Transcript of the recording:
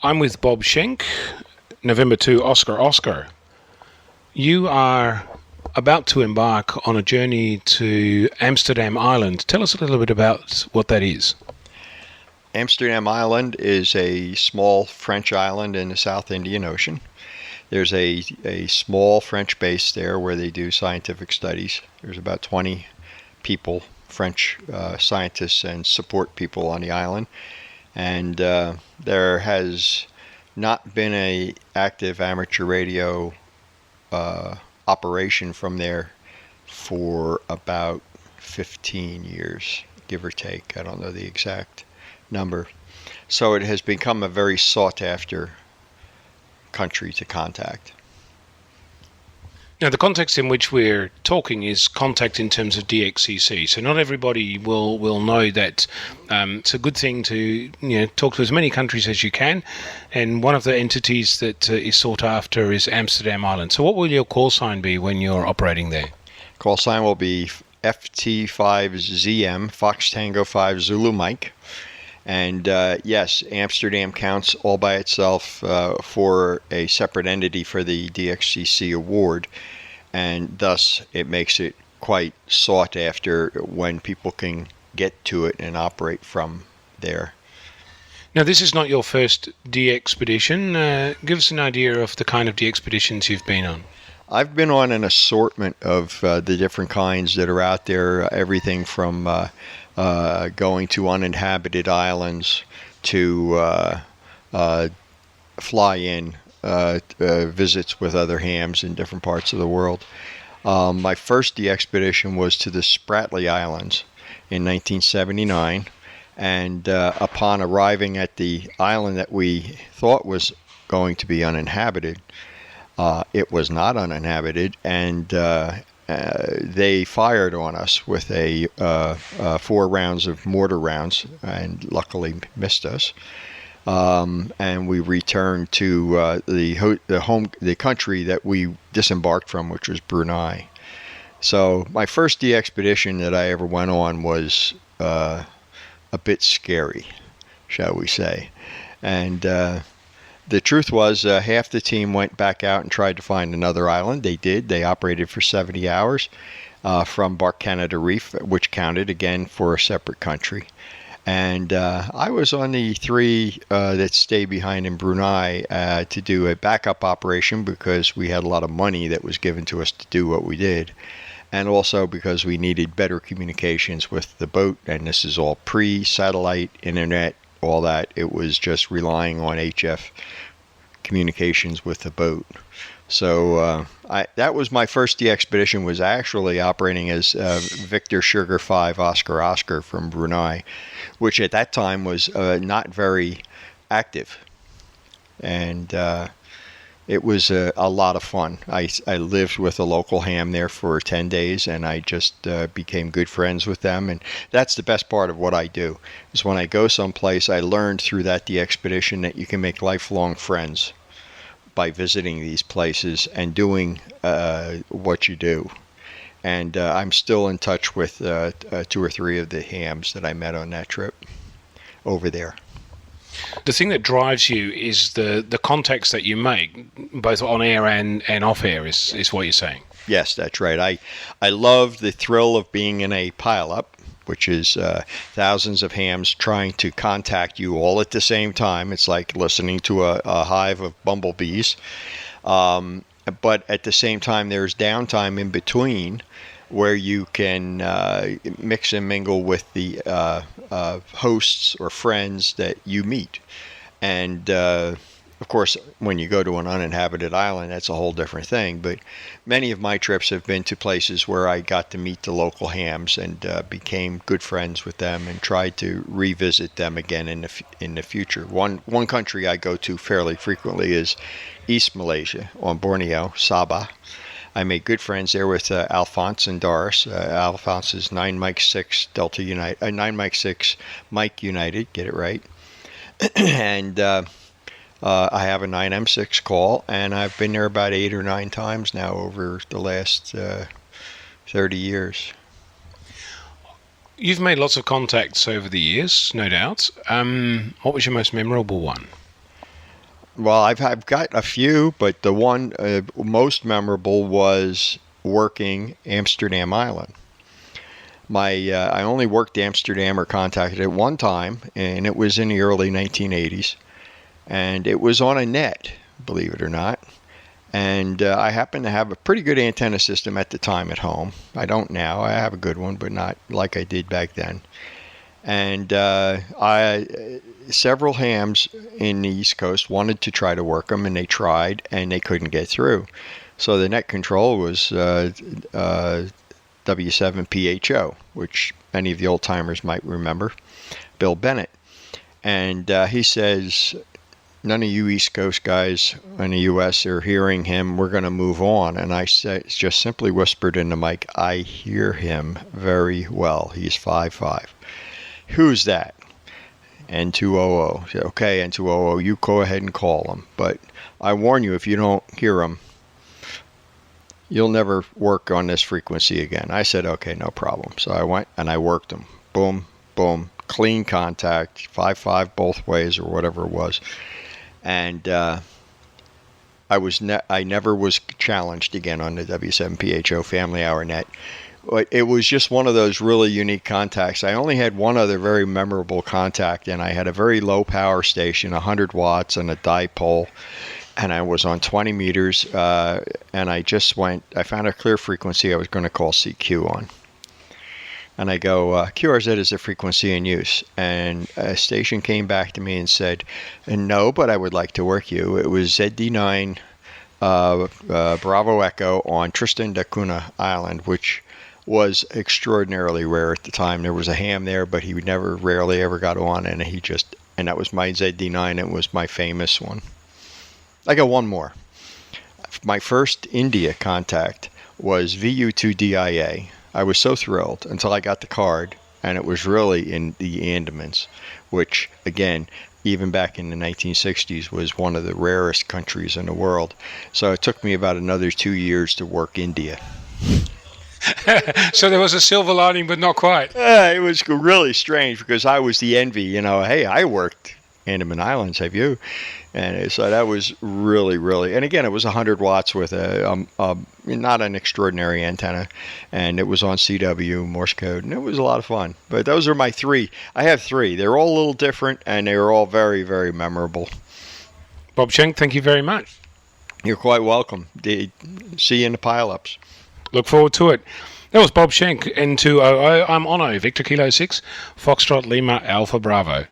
I'm with Bob Shenck, November 2, Oscar Oscar. You are about to embark on a journey to Amsterdam Island. Tell us a little bit about what that is. Amsterdam Island is a small French island in the South Indian Ocean. There's a small French base there where they do scientific studies. There's about 20 people, French scientists and support people on the island. And there has not been an active amateur radio operation from there for about 15 years, give or take. I don't know the exact number. So it has become a very sought-after country to contact. Now, the context in which we're talking is contact in terms of DXCC. So not everybody will know that it's a good thing to talk to as many countries as you can. And one of the entities that is sought after is Amsterdam Island. So what will your call sign be when you're operating there? Call sign will be FT5ZM, Fox Tango 5 Zulu Mike. And yes, Amsterdam counts all by itself for a separate entity for the DXCC award, and thus it makes it quite sought after when people can get to it and operate from there. Now, this is not your first DXpedition. Give us an idea of the kind of DXpeditions you've been on. I've been on an assortment of the different kinds that are out there, everything from going to uninhabited islands to fly-in visits with other hams in different parts of the world. My first DXpedition was to the Spratley Islands in 1979, and upon arriving at the island that we thought was going to be uninhabited, it was not uninhabited, and they fired on us with 4 rounds of mortar rounds, and luckily missed us. And we returned to the country that we disembarked from, which was Brunei. So my first DXpedition that I ever went on was a bit scary, shall we say. And the truth was, half the team went back out and tried to find another island. They did. They operated for 70 hours from Canada Reef, which counted again for a separate country. And I was on the 3 that stayed behind in Brunei to do a backup operation because we had a lot of money that was given to us to do what we did. And also because we needed better communications with the boat. And this is all pre-satellite, internet, all that. It was just relying on HF communications with the boat. So that was my first DXpedition, was actually operating as Victor Sugar 5 Oscar Oscar from Brunei, which at that time was not very active. And it was a lot of fun. I lived with a local ham there for 10 days, and I just became good friends with them. And that's the best part of what I do, is when I go someplace, I learned through that DXpedition that you can make lifelong friends by visiting these places and doing what you do. And I'm still in touch with 2 or 3 of the hams that I met on that trip over there. The thing that drives you is the contacts that you make, both on air and off air, is what you're saying. Yes, that's right. I love the thrill of being in a pile-up, which is thousands of hams trying to contact you all at the same time. It's like listening to a hive of bumblebees. But at the same time, there's downtime in between where you can mix and mingle with the hosts or friends that you meet. And of course, when you go to an uninhabited island, that's a whole different thing. But many of my trips have been to places where I got to meet the local hams and became good friends with them and tried to revisit them again in the future. One country I go to fairly frequently is East Malaysia on Borneo, Sabah. I made good friends there with Alphonse and Doris. Alphonse is 9 Mike 6 Delta United, 9 Mike 6 Mike United, get it right. And I have a 9M6 call, and I've been there about 8 or 9 times now over the last 30 years. You've made lots of contacts over the years, no doubt. What was your most memorable one? Well, I've got a few, but the one most memorable was working Amsterdam Island. I only worked Amsterdam or contacted it one time, and it was in the early 1980s, and it was on a net, believe it or not. And I happened to have a pretty good antenna system at the time at home. I don't now. I have a good one, but not like I did back then. And several hams in the East Coast wanted to try to work them, and they tried, and they couldn't get through. So the net control was W7PHO, which any of the old timers might remember, Bill Bennett. And he says, none of you East Coast guys in the U.S. are hearing him. We're going to move on. And I just simply whispered in the mic, I hear him very well. He's 5'5". Who's that? N2OO. I said, okay, N2OO, you go ahead and call him. But I warn you, if you don't hear him, you'll never work on this frequency again. I said, okay, no problem. So I went and I worked him. Boom, boom, clean contact, 5'5" both ways or whatever it was. And I never was challenged again on the W7PHO Family Hour net. It was just one of those really unique contacts. I only had one other very memorable contact, and I had a very low power station, 100 watts and a dipole, and I was on 20 meters, and I found a clear frequency I was going to call CQ on. And I go, QRZ is a frequency in use. And a station came back to me and said, no, but I would like to work you. It was ZD9 Bravo Echo on Tristan da Cunha Island, which was extraordinarily rare at the time. There was a ham there, but he rarely ever got on, and that was my ZD9. It was my famous one. I got one more. My first India contact was VU2DIA. I was so thrilled until I got the card, and it was really in the Andamans, which, again, even back in the 1960s, was one of the rarest countries in the world. So it took me about another 2 years to work India. So there was a silver lining, but not quite. It was really strange because I was the envy. Hey, I worked Andaman Islands, have you? And so that was really, really, and again, it was 100 watts with not an extraordinary antenna, and it was on CW, Morse code, and it was a lot of fun. But those are my three. I have three. They're all a little different, and they're all very, very memorable. Bob Shenck, thank you very much. You're quite welcome. See you in the pile-ups. Look forward to it. That was Bob Shenck, N2OO. I'm Ono, Victor Kilo 6, Foxtrot Lima Alpha Bravo.